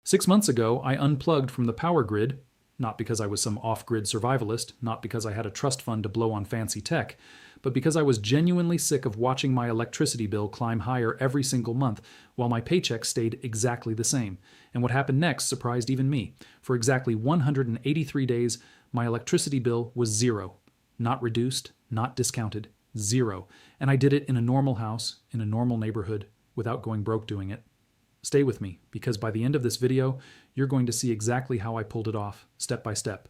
6 months ago, I unplugged from the power grid, not because I was some off-grid survivalist, not because I had a trust fund to blow on fancy tech, but because I was genuinely sick of watching my electricity bill climb higher every single month while my paycheck stayed exactly the same. And what happened next surprised even me. For exactly 183 days, my electricity bill was zero. Not reduced, not discounted, zero. And I did it in a normal house, in a normal neighborhood, without going broke doing it. Stay with me, because by the end of this video, you're going to see exactly how I pulled it off, step by step.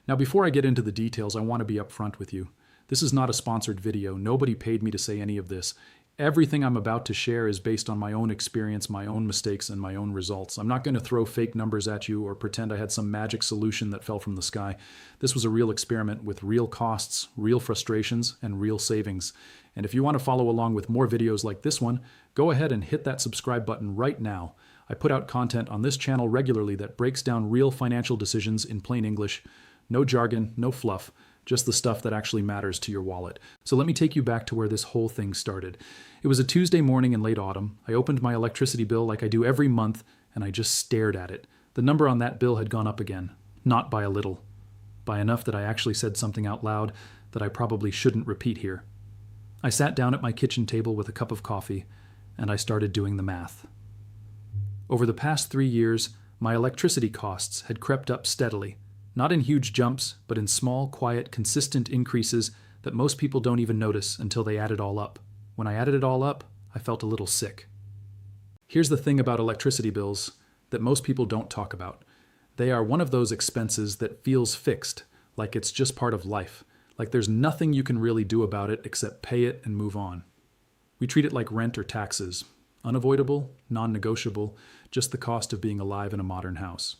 Now, before I get into the details, I want to be upfront with you. This is not a sponsored video. Nobody paid me to say any of this. Everything I'm about to share is based on my own experience, my own mistakes, and my own results. I'm not going to throw fake numbers at you or pretend I had some magic solution that fell from the sky. This was a real experiment with real costs, real frustrations, and real savings. And if you want to follow along with more videos like this one, go ahead and hit that subscribe button right now. I put out content on this channel regularly that breaks down real financial decisions in plain English. No jargon, no fluff. Just the stuff that actually matters to your wallet. So let me take you back to where this whole thing started. It was a Tuesday morning in late autumn. I opened my electricity bill like I do every month, and I just stared at it. The number on that bill had gone up again. Not by a little. By enough that I actually said something out loud that I probably shouldn't repeat here. I sat down at my kitchen table with a cup of coffee, and I started doing the math. Over the past 3 years, my electricity costs had crept up steadily. Not in huge jumps, but in small, quiet, consistent increases that most people don't even notice until they add it all up. When I added it all up, I felt a little sick. Here's the thing about electricity bills that most people don't talk about. They are one of those expenses that feels fixed, like it's just part of life, like there's nothing you can really do about it except pay it and move on. We treat it like rent or taxes, unavoidable, non-negotiable, just the cost of being alive in a modern house.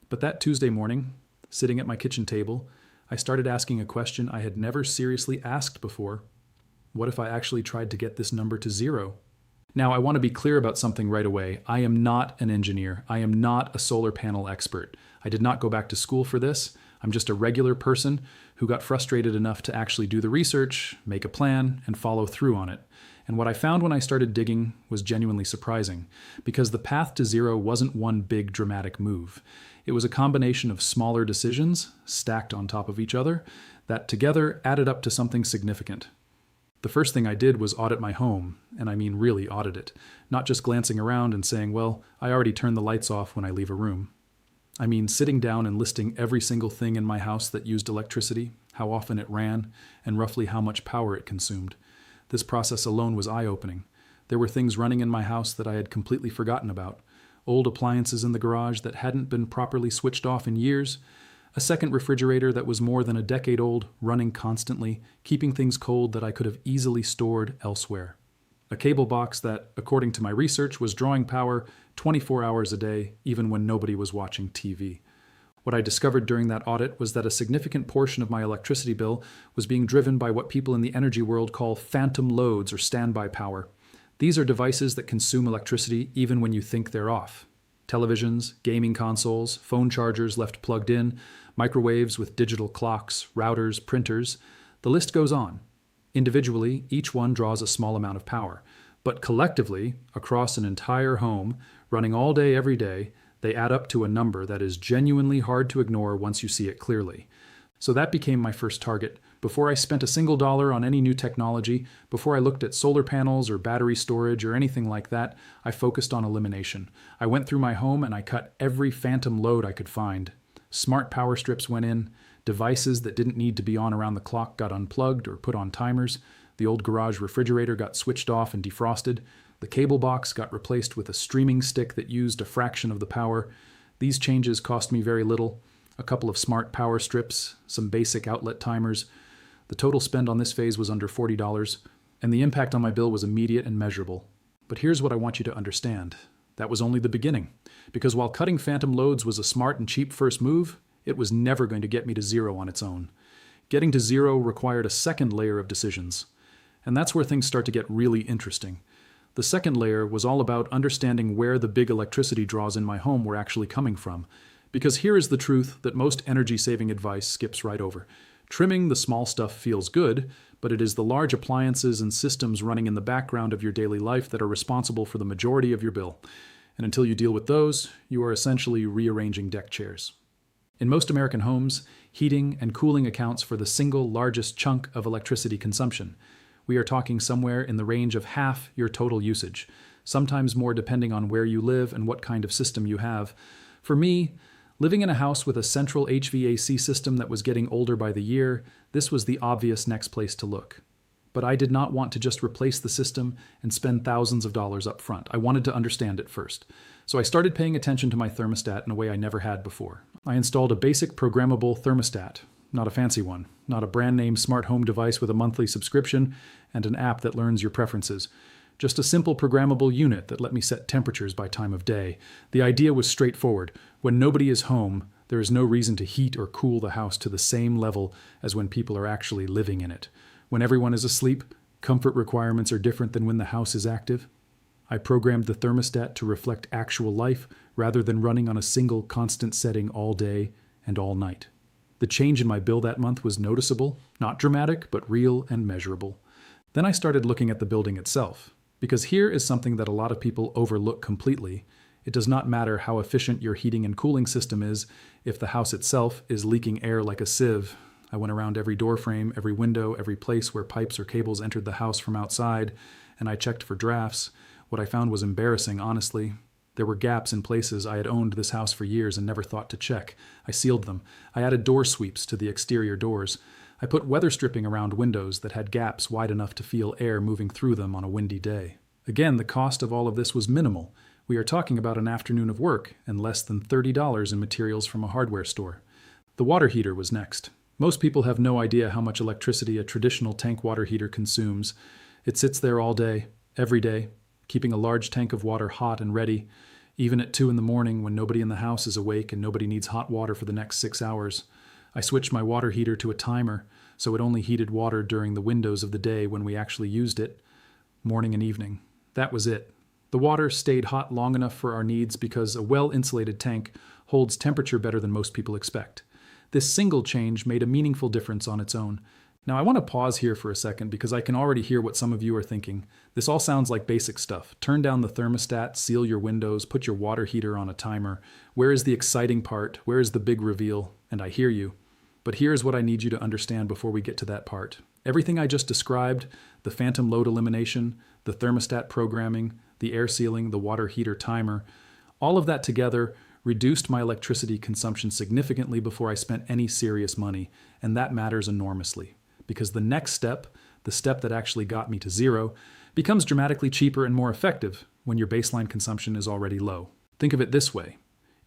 But that Tuesday morning, sitting at my kitchen table, I started asking a question I had never seriously asked before. What if I actually tried to get this number to zero? Now, I want to be clear about something right away. I am not an engineer. I am not a solar panel expert. I did not go back to school for this. I'm just a regular person who got frustrated enough to actually do the research, make a plan, and follow through on it. And what I found when I started digging was genuinely surprising, because the path to zero wasn't one big dramatic move. It was a combination of smaller decisions, stacked on top of each other, that together added up to something significant. The first thing I did was audit my home, and I mean really audit it, not just glancing around and saying, well, I already turn the lights off when I leave a room. I mean sitting down and listing every single thing in my house that used electricity, how often it ran, and roughly how much power it consumed. This process alone was eye-opening. There were things running in my house that I had completely forgotten about. Old appliances in the garage that hadn't been properly switched off in years, a second refrigerator that was more than a decade old, running constantly, keeping things cold that I could have easily stored elsewhere. A cable box that, according to my research, was drawing power 24 hours a day, even when nobody was watching TV. What I discovered during that audit was that a significant portion of my electricity bill was being driven by what people in the energy world call phantom loads or standby power. These are devices that consume electricity even when you think they're off. Televisions, gaming consoles, phone chargers left plugged in, microwaves with digital clocks, routers, printers. The list goes on. Individually, each one draws a small amount of power. But collectively, across an entire home, running all day every day, they add up to a number that is genuinely hard to ignore once you see it clearly. So that became my first target. Before I spent a single dollar on any new technology, before I looked at solar panels or battery storage or anything like that, I focused on elimination. I went through my home and I cut every phantom load I could find. Smart power strips went in, devices that didn't need to be on around the clock got unplugged or put on timers, the old garage refrigerator got switched off and defrosted, the cable box got replaced with a streaming stick that used a fraction of the power. These changes cost me very little. A couple of smart power strips, some basic outlet timers. The total spend on this phase was under $40, and the impact on my bill was immediate and measurable. But here's what I want you to understand. That was only the beginning, because while cutting phantom loads was a smart and cheap first move, it was never going to get me to zero on its own. Getting to zero required a second layer of decisions. And that's where things start to get really interesting. The second layer was all about understanding where the big electricity draws in my home were actually coming from. Because here is the truth that most energy-saving advice skips right over. Trimming the small stuff feels good, but it is the large appliances and systems running in the background of your daily life that are responsible for the majority of your bill. And until you deal with those, you are essentially rearranging deck chairs. In most American homes, heating and cooling accounts for the single largest chunk of electricity consumption. We are talking somewhere in the range of half your total usage, sometimes more depending on where you live and what kind of system you have. For me, living in a house with a central HVAC system that was getting older by the year, this was the obvious next place to look. But I did not want to just replace the system and spend thousands of dollars up front. I wanted to understand it first. So I started paying attention to my thermostat in a way I never had before. I installed a basic programmable thermostat, not a fancy one, not a brand name smart home device with a monthly subscription and an app that learns your preferences. Just a simple programmable unit that let me set temperatures by time of day. The idea was straightforward. When nobody is home, there is no reason to heat or cool the house to the same level as when people are actually living in it. When everyone is asleep, comfort requirements are different than when the house is active. I programmed the thermostat to reflect actual life rather than running on a single constant setting all day and all night. The change in my bill that month was noticeable, not dramatic, but real and measurable. Then I started looking at the building itself, because here is something that a lot of people overlook completely. It does not matter how efficient your heating and cooling system is if the house itself is leaking air like a sieve. I went around every door frame, every window, every place where pipes or cables entered the house from outside, and I checked for drafts. What I found was embarrassing, honestly. There were gaps in places I had owned this house for years and never thought to check. I sealed them. I added door sweeps to the exterior doors. I put weather stripping around windows that had gaps wide enough to feel air moving through them on a windy day. Again, the cost of all of this was minimal. We are talking about an afternoon of work and less than $30 in materials from a hardware store. The water heater was next. Most people have no idea how much electricity a traditional tank water heater consumes. It sits there all day, every day, keeping a large tank of water hot and ready, even at 2 in the morning when nobody in the house is awake and nobody needs hot water for the next 6 hours. I switched my water heater to a timer, so it only heated water during the windows of the day when we actually used it, morning and evening. That was it. The water stayed hot long enough for our needs because a well-insulated tank holds temperature better than most people expect. This single change made a meaningful difference on its own. Now I want to pause here for a second because I can already hear what some of you are thinking. This all sounds like basic stuff. Turn down the thermostat, seal your windows, put your water heater on a timer. Where is the exciting part? Where is the big reveal? And I hear you. But here's what I need you to understand before we get to that part. Everything I just described, the phantom load elimination, the thermostat programming, the air sealing, the water heater timer, all of that together reduced my electricity consumption significantly before I spent any serious money, and that matters enormously. Because the next step, the step that actually got me to zero, becomes dramatically cheaper and more effective when your baseline consumption is already low. Think of it this way.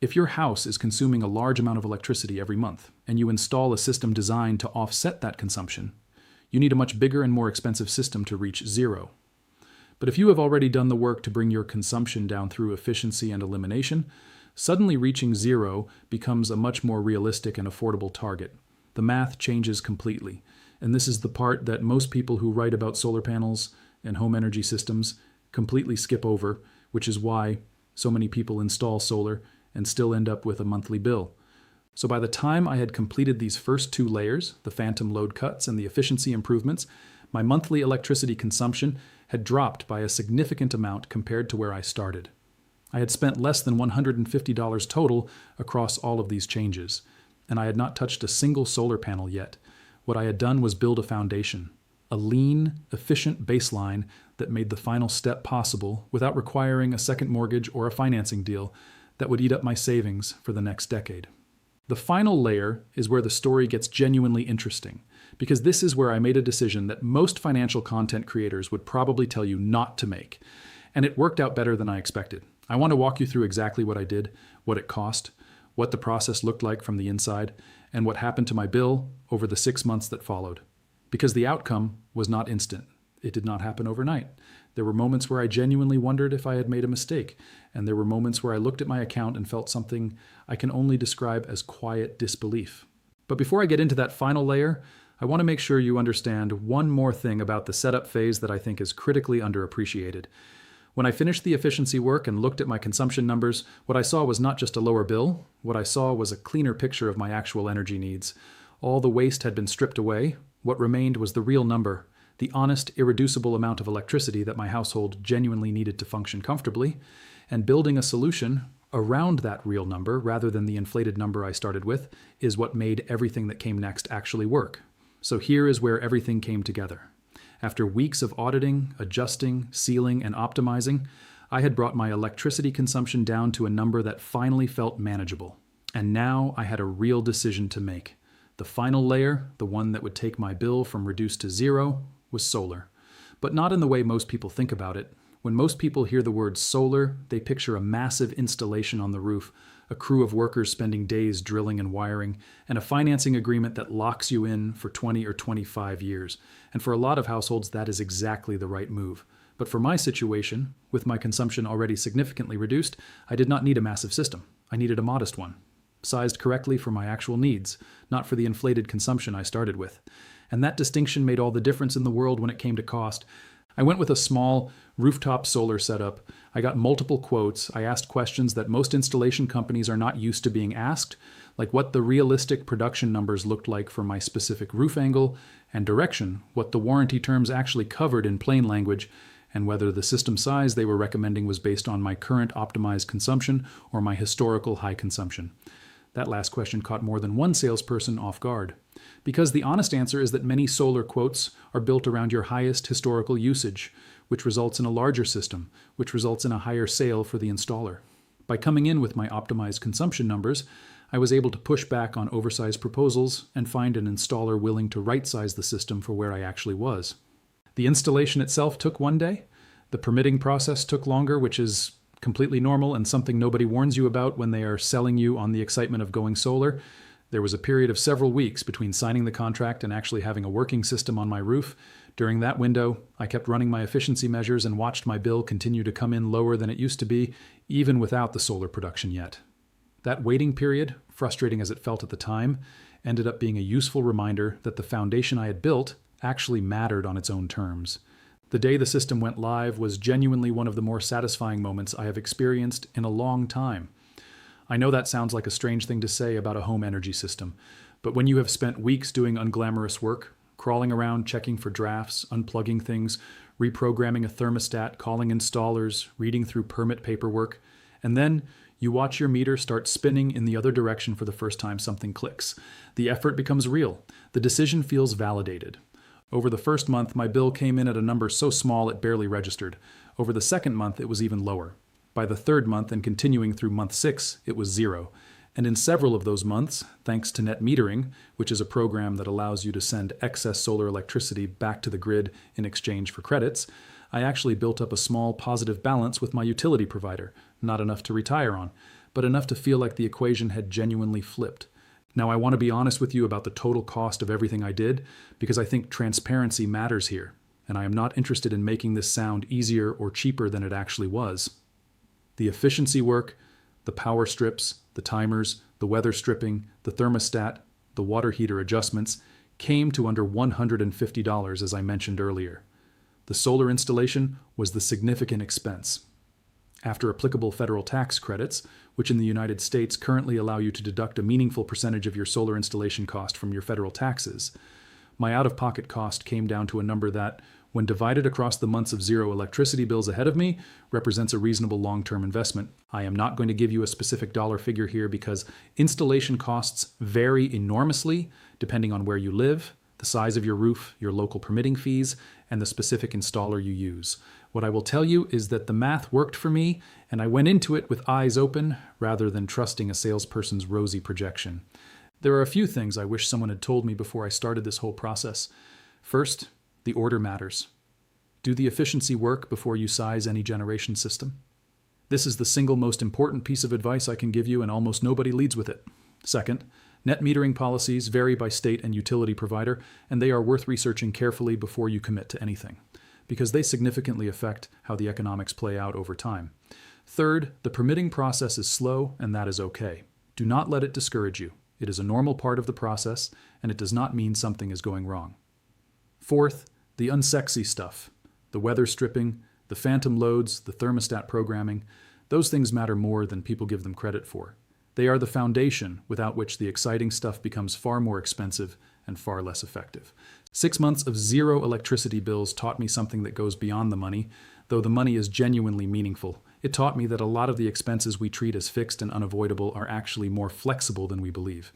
If your house is consuming a large amount of electricity every month, and you install a system designed to offset that consumption, you need a much bigger and more expensive system to reach zero. But if you have already done the work to bring your consumption down through efficiency and elimination, suddenly reaching zero becomes a much more realistic and affordable target. The math changes completely. And this is the part that most people who write about solar panels and home energy systems completely skip over, which is why so many people install solar and still end up with a monthly bill. So by the time I had completed these first 2 layers, the phantom load cuts and the efficiency improvements, my monthly electricity consumption had dropped by a significant amount compared to where I started. I had spent less than $150 total across all of these changes, and I had not touched a single solar panel yet. What I had done was build a foundation, a lean, efficient baseline that made the final step possible without requiring a second mortgage or a financing deal that would eat up my savings for the next decade. The final layer is where the story gets genuinely interesting, because this is where I made a decision that most financial content creators would probably tell you not to make, and it worked out better than I expected. I want to walk you through exactly what I did, what it cost, what the process looked like from the inside, and what happened to my bill over the 6 months that followed. Because the outcome was not instant. It did not happen overnight. There were moments where I genuinely wondered if I had made a mistake, and there were moments where I looked at my account and felt something I can only describe as quiet disbelief. But before I get into that final layer, I want to make sure you understand one more thing about the setup phase that I think is critically underappreciated. When I finished the efficiency work and looked at my consumption numbers, what I saw was not just a lower bill. What I saw was a cleaner picture of my actual energy needs. All the waste had been stripped away. What remained was the real number, the honest, irreducible amount of electricity that my household genuinely needed to function comfortably. And building a solution around that real number, rather than the inflated number I started with, is what made everything that came next actually work. So here is where everything came together. After weeks of auditing, adjusting, sealing, and optimizing, I had brought my electricity consumption down to a number that finally felt manageable. And now I had a real decision to make. The final layer, the one that would take my bill from reduced to zero, was solar. But not in the way most people think about it. When most people hear the word solar, they picture a massive installation on the roof, a crew of workers spending days drilling and wiring, and a financing agreement that locks you in for 20 or 25 years. And for a lot of households, that is exactly the right move. But for my situation, with my consumption already significantly reduced, I did not need a massive system. I needed a modest one, sized correctly for my actual needs, not for the inflated consumption I started with. And that distinction made all the difference in the world when it came to cost. I went with a small rooftop solar setup. I got multiple quotes. I asked questions that most installation companies are not used to being asked, like what the realistic production numbers looked like for my specific roof angle and direction, what the warranty terms actually covered in plain language, and whether the system size they were recommending was based on my current optimized consumption or my historical high consumption. That last question caught more than one salesperson off guard. Because the honest answer is that many solar quotes are built around your highest historical usage, which results in a larger system, which results in a higher sale for the installer. By coming in with my optimized consumption numbers, I was able to push back on oversized proposals and find an installer willing to right-size the system for where I actually was. The installation itself took one day. The permitting process took longer, which is completely normal and something nobody warns you about when they are selling you on the excitement of going solar. There was a period of several weeks between signing the contract and actually having a working system on my roof. During that window, I kept running my efficiency measures and watched my bill continue to come in lower than it used to be, even without the solar production yet. That waiting period, frustrating as it felt at the time, ended up being a useful reminder that the foundation I had built actually mattered on its own terms. The day the system went live was genuinely one of the more satisfying moments I have experienced in a long time. I know that sounds like a strange thing to say about a home energy system, but when you have spent weeks doing unglamorous work, crawling around checking for drafts, unplugging things, reprogramming a thermostat, calling installers, reading through permit paperwork, and then you watch your meter start spinning in the other direction for the first time something clicks. The effort becomes real. The decision feels validated. Over the first month, my bill came in at a number so small it barely registered. Over the second month, it was even lower. By the third month and continuing through month 6, it was 0. And in several of those months, thanks to net metering, which is a program that allows you to send excess solar electricity back to the grid in exchange for credits, I actually built up a small positive balance with my utility provider, not enough to retire on, but enough to feel like the equation had genuinely flipped. Now, I want to be honest with you about the total cost of everything I did, because I think transparency matters here, and I am not interested in making this sound easier or cheaper than it actually was. The efficiency work, the power strips, the timers, the weather stripping, the thermostat, the water heater adjustments came to under $150, as I mentioned earlier. The solar installation was the significant expense. After applicable federal tax credits, which in the United States currently allow you to deduct a meaningful percentage of your solar installation cost from your federal taxes, my out-of-pocket cost came down to a number that, when divided across the months of 0 electricity bills ahead of me, represents a reasonable long-term investment. I am not going to give you a specific dollar figure here because installation costs vary enormously depending on where you live, the size of your roof, your local permitting fees, and the specific installer you use. What I will tell you is that the math worked for me, and I went into it with eyes open rather than trusting a salesperson's rosy projection. There are a few things I wish someone had told me before I started this whole process. First, the order matters. Do the efficiency work before you size any generation system. This is the single most important piece of advice I can give you, and almost nobody leads with it. Second, net metering policies vary by state and utility provider, and they are worth researching carefully before you commit to anything, because they significantly affect how the economics play out over time. Third, the permitting process is slow, and that is okay. Do not let it discourage you. It is a normal part of the process, and it does not mean something is going wrong. Fourth, the unsexy stuff. The weather stripping, the phantom loads, the thermostat programming. Those things matter more than people give them credit for. They are the foundation without which the exciting stuff becomes far more expensive and far less effective. 6 months of 0 electricity bills taught me something that goes beyond the money, though the money is genuinely meaningful. It taught me that a lot of the expenses we treat as fixed and unavoidable are actually more flexible than we believe.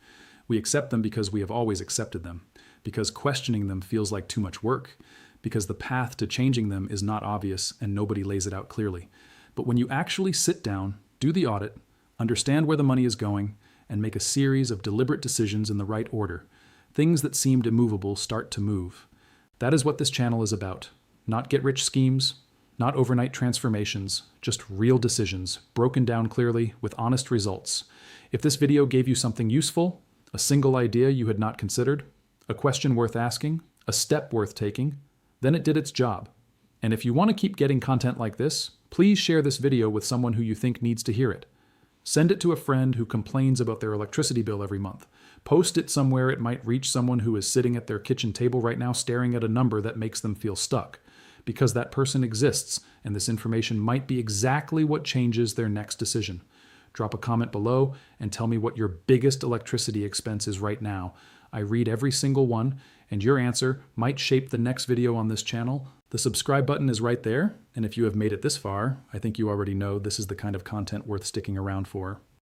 We accept them because we have always accepted them, because questioning them feels like too much work, because the path to changing them is not obvious and nobody lays it out clearly. But when you actually sit down, do the audit, understand where the money is going, and make a series of deliberate decisions in the right order, things that seemed immovable start to move. That is what this channel is about. Not get-rich schemes, not overnight transformations, just real decisions, broken down clearly with honest results. If this video gave you something useful, a single idea you had not considered, a question worth asking, a step worth taking, then it did its job. And if you want to keep getting content like this, please share this video with someone who you think needs to hear it. Send it to a friend who complains about their electricity bill every month. Post it somewhere it might reach someone who is sitting at their kitchen table right now staring at a number that makes them feel stuck. Because that person exists, and this information might be exactly what changes their next decision. Drop a comment below and tell me what your biggest electricity expense is right now. I read every single one, and your answer might shape the next video on this channel. The subscribe button is right there, and if you have made it this far, I think you already know this is the kind of content worth sticking around for.